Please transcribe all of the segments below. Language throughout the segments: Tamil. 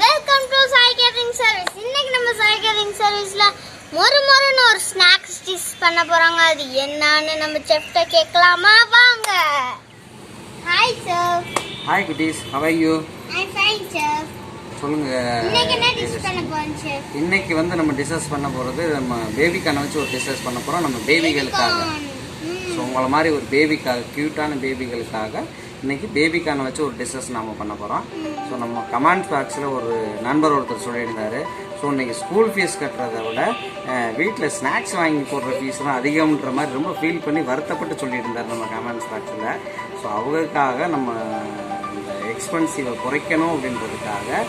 Welcome to Sai Catering Service. இன்னைக்கு நம்ம Sai Catering Serviceல மொறுமொறுன்னு ஒரு ஸ்நாக்ஸ் டிஷ் பண்ண போறாங்க. அது என்னன்னு நம்ம செஃப்ட்ட கேட்கலாமா? வாங்க. Hi sir. ஹாய் குட்டீஸ், how are you? I'm fine sir. சொல்லுங்க. இன்னைக்கு என்ன டிஷ் பண்ண போறோம் சார்? இன்னைக்கு வந்து நம்ம டிஷஸ் பண்ண போறது நம்ம பேபிக்கான வச்சு ஒரு டிஷஸ் பண்ண போறோம் நம்ம பேபிகளுக்காக. ஸோ உங்களை மாதிரி ஒரு பேபிக்காக கியூட்டான பேபிகளுக்காக இன்னைக்கு பேபிக்கான வச்சு ஒரு டிஷஸ் நம்ம பண்ண போகிறோம். ஸோ நம்ம கமெண்ட் பாக்ஸில் ஒரு நண்பர் ஒருத்தர் சொல்லியிருந்தார். ஸோ இன்றைக்கி ஸ்கூல் ஃபீஸ் கட்டுறதை விட வீட்டில் ஸ்நாக்ஸ் வாங்கி போடுற ஃபீஸ் தான் அதிகம்ன்ற மாதிரி ரொம்ப ஃபீல் பண்ணி வருத்தப்பட்டு சொல்லிட்டு இருந்தார் நம்ம கமெண்ட்ஸ் பாக்ஸில். ஸோ அவங்களுக்காக நம்ம இந்த எக்ஸ்பென்சிவை குறைக்கணும் அப்படின்றதுக்காக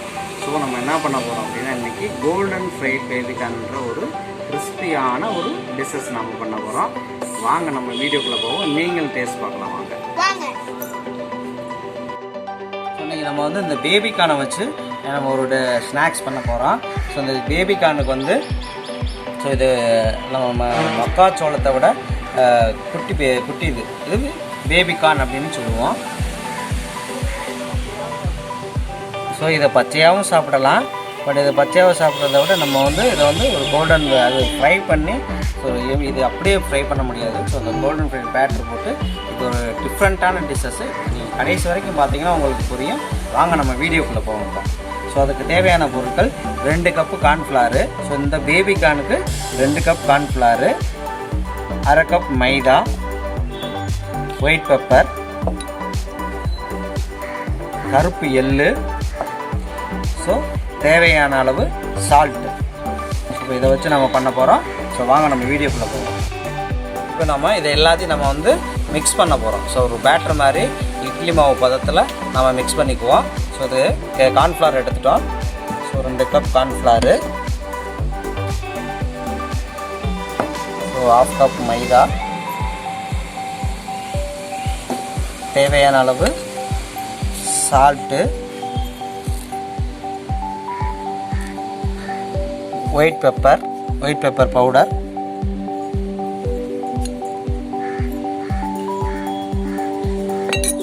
ஸோ நம்ம என்ன பண்ண போகிறோம் அப்படின்னா இன்றைக்கி கோல்டன் ஃப்ரைட் பேபிகான்ன்ற ஒரு கிறிஸ்பியான ஒரு டிஷ்ஷஸ் நம்ம பண்ண போகிறோம். வாங்க நம்ம வீடியோக்குள்ளே போவோம், நீங்கள் டேஸ்ட் பார்க்கலாம் வாங்க. இன்றைக்கி நம்ம வந்து இந்த பேபிக்கானை வச்சு நம்ம ஒரு ஸ்நாக்ஸ் பண்ண போகிறோம். ஸோ இந்த பேபிகானுக்கு வந்து ஸோ இது நம்ம மக்காச்சோளத்தை விட குட்டி இது பேபிகான் அப்படின்னு சொல்லுவோம். ஸோ இதை பச்சையாகவும் சாப்பிடலாம். பட் இதை பச்சையாக சாப்பிட்றத விட நம்ம வந்து இதை வந்து ஒரு கோல்டன் அது ஃப்ரை பண்ணி ஸோ இது அப்படியே ஃப்ரை பண்ண முடியாது. ஸோ அந்த கோல்டன் ஃப்ரை பேட்டர் போட்டு இது ஒரு டிஃப்ரெண்ட்டான டிஷ்ஷஸ்ஸு நீங்கள் கடைசி வரைக்கும் பார்த்தீங்கன்னா உங்களுக்கு புரியும். வாங்க நம்ம வீடியோக்குள்ளே போவோம். ஸோ அதுக்கு தேவையான பொருட்கள் 2 கப்பு கார்ன்ஃப்ளவரு. ஸோ இந்த பேபிகானுக்கு 2 கப் கார்ன்ஃப்ளவரு, 1/2 கப் மைதா, ஒயிட் பெப்பர், கருப்பு எள்ளு, ஸோ தேவையான அளவு சால்ட்டு. இப்போ இதை வச்சு நம்ம பண்ண போகிறோம். ஸோ வாங்க நம்ம வீடியோக்குள்ளே போவோம். இப்போ நம்ம இதை எல்லாத்தையும் நம்ம வந்து மிக்ஸ் பண்ண போகிறோம். ஸோ ஒரு பேட்டர் மாதிரி இட்லி மாவு பதத்தில் நம்ம மிக்ஸ் பண்ணிக்குவோம். ஸோ இது கார்ன்ஃப்ளவர் எடுத்துட்டோம். So 2 cup cornflour, so 1/2 cup maida, தேவையான அளவு salt, white pepper powder,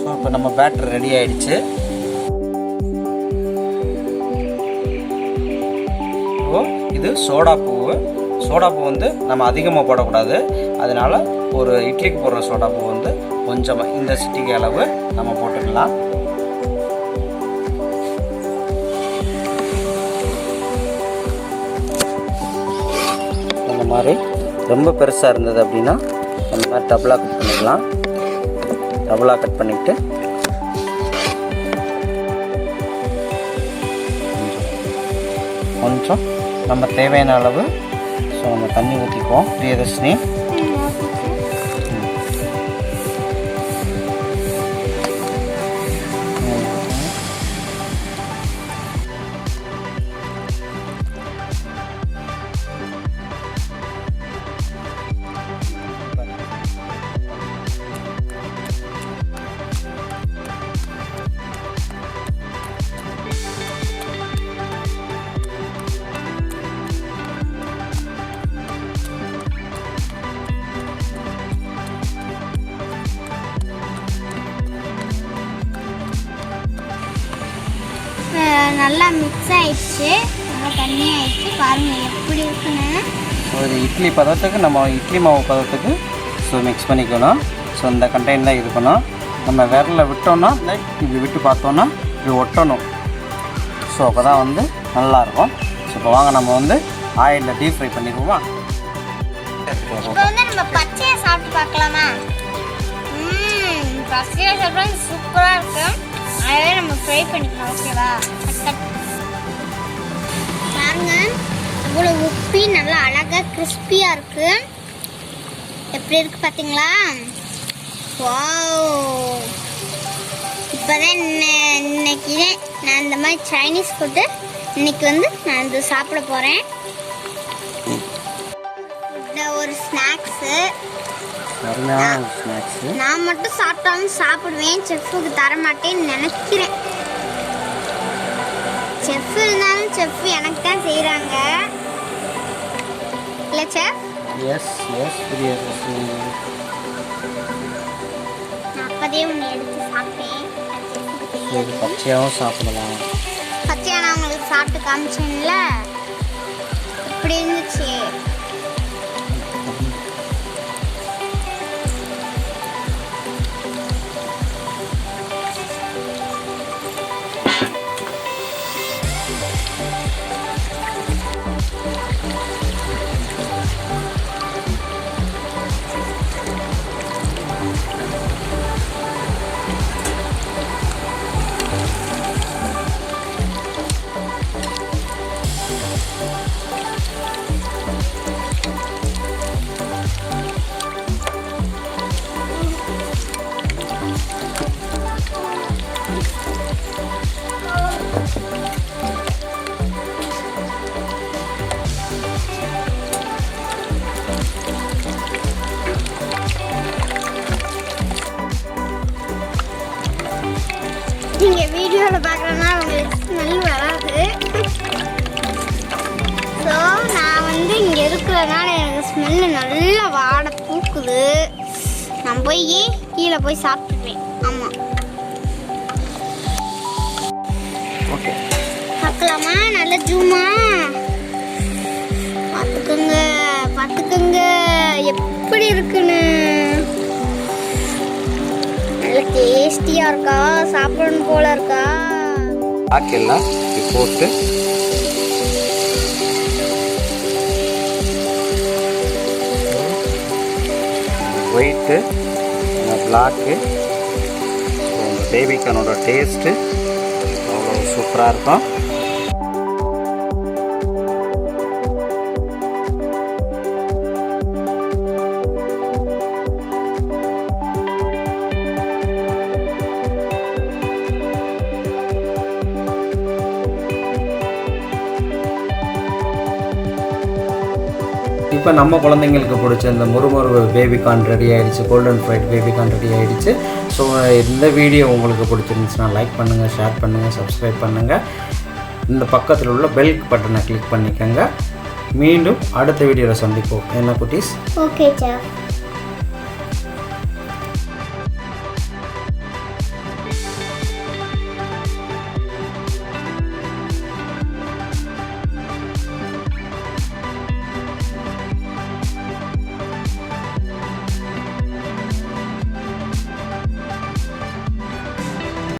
so இப்போ நம்ம பேட்டர் ரெடி ஆயிடுச்சு. இது சோடாப்பூ வந்து நம்ம அதிகமாக போடக்கூடாது. அதனால ஒரு இட்லிக்கு போடுற சோடாப்பூ வந்து கொஞ்சமாக இந்த சிட்டிக்கு அளவு நம்ம போட்டுக்கலாம். இந்த மாதிரி ரொம்ப பெருசாக இருந்தது அப்படின்னா அந்த மாதிரி டபுளாக கட் பண்ணிக்கலாம். டபுளாக கட் பண்ணிவிட்டு கொஞ்சம் நம்ம தேவையான அளவு ஸோ நம்ம தண்ணி ஊற்றிக்குவோம். பிரியதர்ஷினி நல்லா மிக்ஸ் ஆயிடுச்சு, நல்லா தண்ணி ஆயிடுச்சு. பாருங்க எப்படி இருக்குன்னு. ஒரு இட்லி பதத்துக்கு நம்ம இட்லி மாவு பதத்துக்கு ஸோ மிக்ஸ் பண்ணிக்கணும். ஸோ இந்த கண்டெய்னர் தான் இருக்கணும். நம்ம விரலில் விட்டோம்னா இப்படி விட்டு பார்த்தோன்னா இப்படி ஒட்டணும். ஸோ அப்போ தான் வந்து நல்லாயிருக்கும். ஸோ இப்போ வாங்க நம்ம வந்து ஆயிலில் டீப் ஃப்ரை பண்ணிடுவோமா. இப்போ வந்து நம்ம பச்சையை சாப்பிட்டு பார்க்கலாமா? பச்சையை சாப்பிட்டா சூப்பராக இருக்கும். அதே நம்ம ஃப்ரை பண்ணிக்கலாம். ஓகேவா? பாருங்க இவ்வளோ உப்பி நல்லா அழகாக கிறிஸ்பியாக இருக்கு. எப்படி இருக்கு பார்த்தீங்களா? வாவ்! இப்போதான் இன்னைக்கு நான் இந்த மாதிரி சைனீஸ் ஃபுட்டு இன்னைக்கு வந்து நான் இது சாப்பிட போகிறேன். ஒரு ஸ்நாக்ஸு நான் மட்டும் சாப்பிட்டாலும் சாப்பிடுவேன். செஃப்புக்கு தர மாட்டேன்னு நினைக்கிறேன். செஃப் இருந்தாலும் செஃப் எனக்கு தான் செய்கிறாங்க இல்லை செஃப்? எஸ் நான் அப்போதே ஒன்று எடுத்து சாப்பிட்டேன். பச்சையாகவும் சாப்பிடலாம். பச்சையா நான் உங்களுக்கு சாப்பிட்டு காமிச்சேன்ல, இப்படி இருந்துச்சு. நீங்கள் வீடியோவில் பார்க்குறதுனால உங்களுக்கு ஸ்மெல் வராது. ஸோ நான் வந்து இங்கே இருக்கிறதுனால எனக்கு ஸ்மெல்லு நல்லா வாட தூக்குது. நான் போய் கீழே போய் சாப்பிட்டுப்பேன். ஆமாம், ஓகே, பார்க்கலாமா? நல்ல ஜூமா பார்த்துக்கோங்க, பார்த்துக்கோங்க எப்படி இருக்குன்னு. நல்ல டேஸ்டியாக இருக்கா, சாப்பிடணும் போல இருக்கா. ஆக்கெல்லாம் போட்டு ஒயிட்டு பிளாக்கு பேபிகார்னோட டேஸ்ட்டு அவ்வளோ சூப்பராக இருக்கும். இப்போ நம்ம குழந்தைங்களுக்கு பிடிச்ச இந்த முறுமுறு பேபிகார்ன் ரெடி ஆகிடுச்சு, கோல்டன் ஃப்ரைட் பேபிகார்ன் ரெடி ஆகிடுச்சு. ஸோ இந்த வீடியோ உங்களுக்கு பிடிச்சிருந்துச்சுன்னா லைக் பண்ணுங்கள், ஷேர் பண்ணுங்கள், சப்ஸ்கிரைப் பண்ணுங்கள். இந்த பக்கத்தில் உள்ள பெல் பட்டனை கிளிக் பண்ணிக்கோங்க. மீண்டும் அடுத்த வீடியோவில் சந்திப்போம். என்ன குட்டீஸ்? Okay sir.